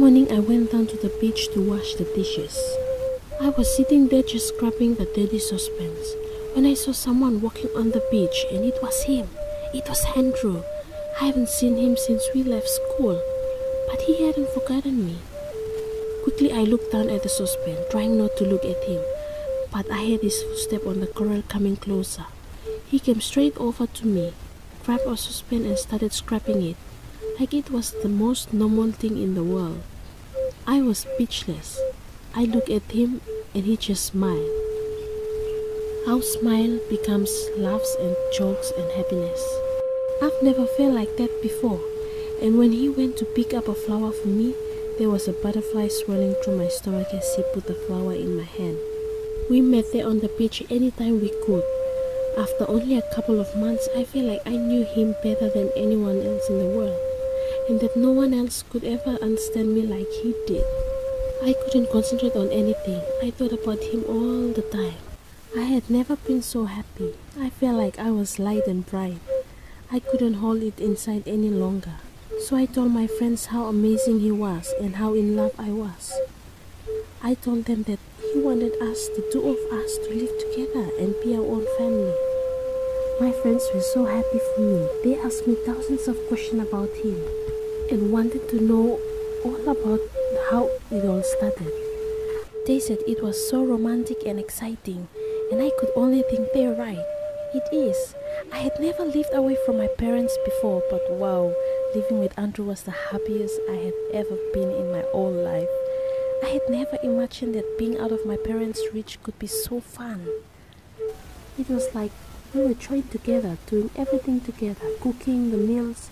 morning I went down to the beach to wash the dishes. I was sitting there just scrubbing the dirty saucepans when I saw someone walking on the beach, and it was him. It was Andrew. I haven't seen him since we left school, but he hadn't forgotten me. Quickly I looked down at the saucepan, trying not to look at him, but I heard his footstep on the coral coming closer. He came straight over to me, grabbed a saucepan and started scrubbing it, like it was the most normal thing in the world. I was speechless. I looked at him and he just smiled. Our smile becomes laughs and jokes and happiness. I've never felt like that before, and when he went to pick up a flower for me, there was a butterfly swirling through my stomach as he put the flower in my hand. We met there on the beach anytime we could. After only a couple of months, I feel like I knew him better than anyone else in the world, and that no one else could ever understand me like he did. I couldn't concentrate on anything. I thought about him all the time. I had never been so happy. I felt like I was light and bright. I couldn't hold it inside any longer. So I told my friends how amazing he was and how in love I was. I told them that he wanted us, the two of us, to live together and be our own family. My friends were so happy for me. They asked me thousands of questions about him and wanted to know all about how it all started. They said it was so romantic and exciting, and I could only think they're right. It is. I had never lived away from my parents before, but wow, living with Andrew was the happiest I had ever been in my whole life. I had never imagined that being out of my parents' reach could be so fun. It was like we were joined together, doing everything together, cooking the meals,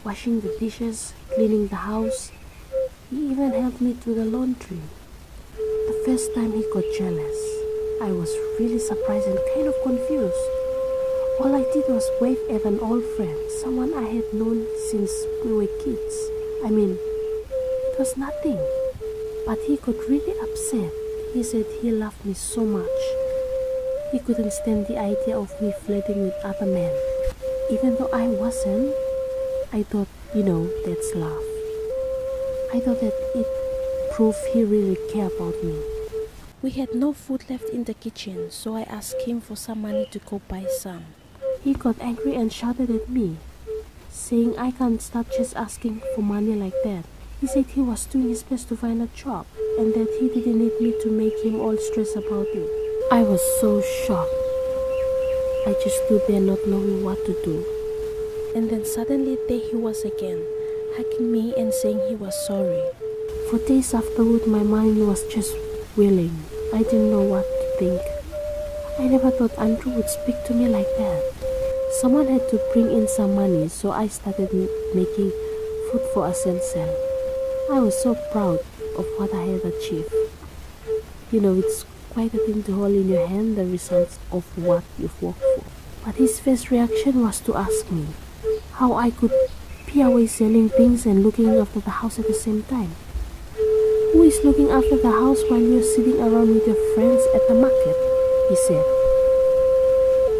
washing the dishes, cleaning the house. He even helped me do the laundry. The first time he got jealous, I was really surprised and kind of confused. All I did was wave at an old friend, someone I had known since we were kids. I mean, it was nothing. But he got really upset. He said he loved me so much. He couldn't stand the idea of me flirting with other men. Even though I wasn't, I thought, that's love. I thought that it proved he really cared about me. We had no food left in the kitchen, so I asked him for some money to go buy some. He got angry and shouted at me, saying I can't stop just asking for money like that. He said he was doing his best to find a job and that he didn't need me to make him all stressed about it. I was so shocked. I just stood there not knowing what to do. And then suddenly there he was again, hugging me and saying he was sorry. For days afterward, my mind was just whirling. I didn't know what to think. I never thought Andrew would speak to me like that. Someone had to bring in some money, so I started making food for us and sell. I was so proud of what I had achieved. It's quite a thing to hold in your hand the results of what you've worked for. But his first reaction was to ask me how I could be away selling things and looking after the house at the same time. Who is looking after the house while you're sitting around with your friends at the market? He said.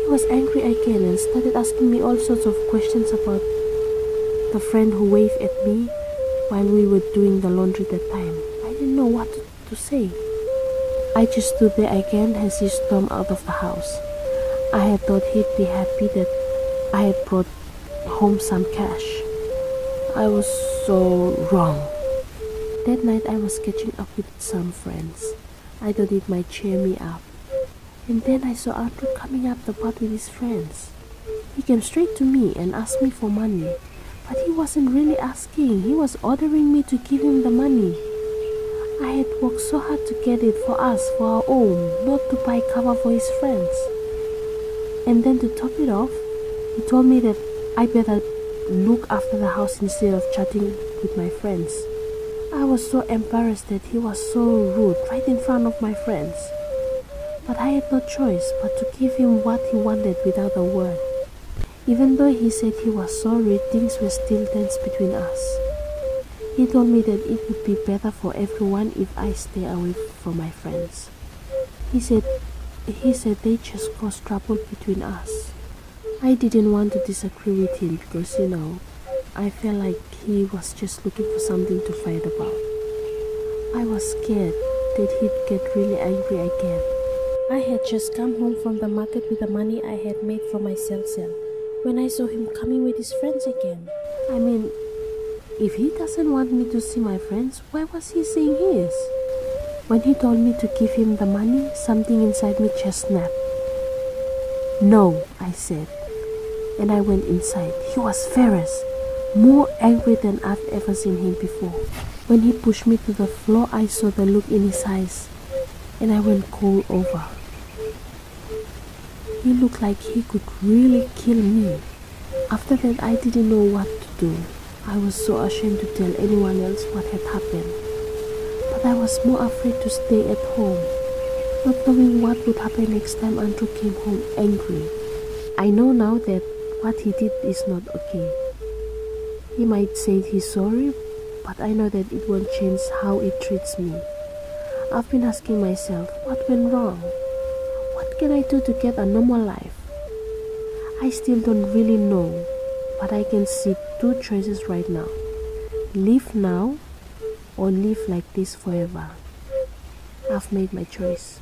He was angry again and started asking me all sorts of questions about the friend who waved at me while we were doing the laundry that time. I didn't know what to say. I just stood there again as he stormed out of the house. I had thought he'd be happy that I had brought home some cash. I was so wrong. That night I was catching up with some friends. I thought it might cheer me up. And then I saw Andrew coming up the path with his friends. He came straight to me and asked me for money. But he wasn't really asking. He was ordering me to give him the money. I had worked so hard to get it for us, for our own, not to buy cover for his friends. And then to top it off, he told me that I better look after the house instead of chatting with my friends. I was so embarrassed that he was so rude right in front of my friends. But I had no choice but to give him what he wanted without a word. Even though he said he was sorry, things were still tense between us. He told me that it would be better for everyone if I stay away from my friends. He said they just caused trouble between us. I didn't want to disagree with him because, I felt like he was just looking for something to fight about. I was scared that he'd get really angry again. I had just come home from the market with the money I had made from my cell when I saw him coming with his friends again. I mean, if he doesn't want me to see my friends, why was he saying his? When he told me to give him the money, something inside me just snapped. No, I said, and I went inside. He was furious, more angry than I've ever seen him before. When he pushed me to the floor, I saw the look in his eyes, and I went cold over. He looked like he could really kill me. After that, I didn't know what to do. I was so ashamed to tell anyone else what had happened. But I was more afraid to stay at home, not knowing what would happen next time Andrew came home angry. I know now that what he did is not okay. He might say he's sorry, but I know that it won't change how he treats me. I've been asking myself, what went wrong? What can I do to get a normal life? I still don't really know, but I can see two choices right now. Live now or live like this forever. I've made my choice.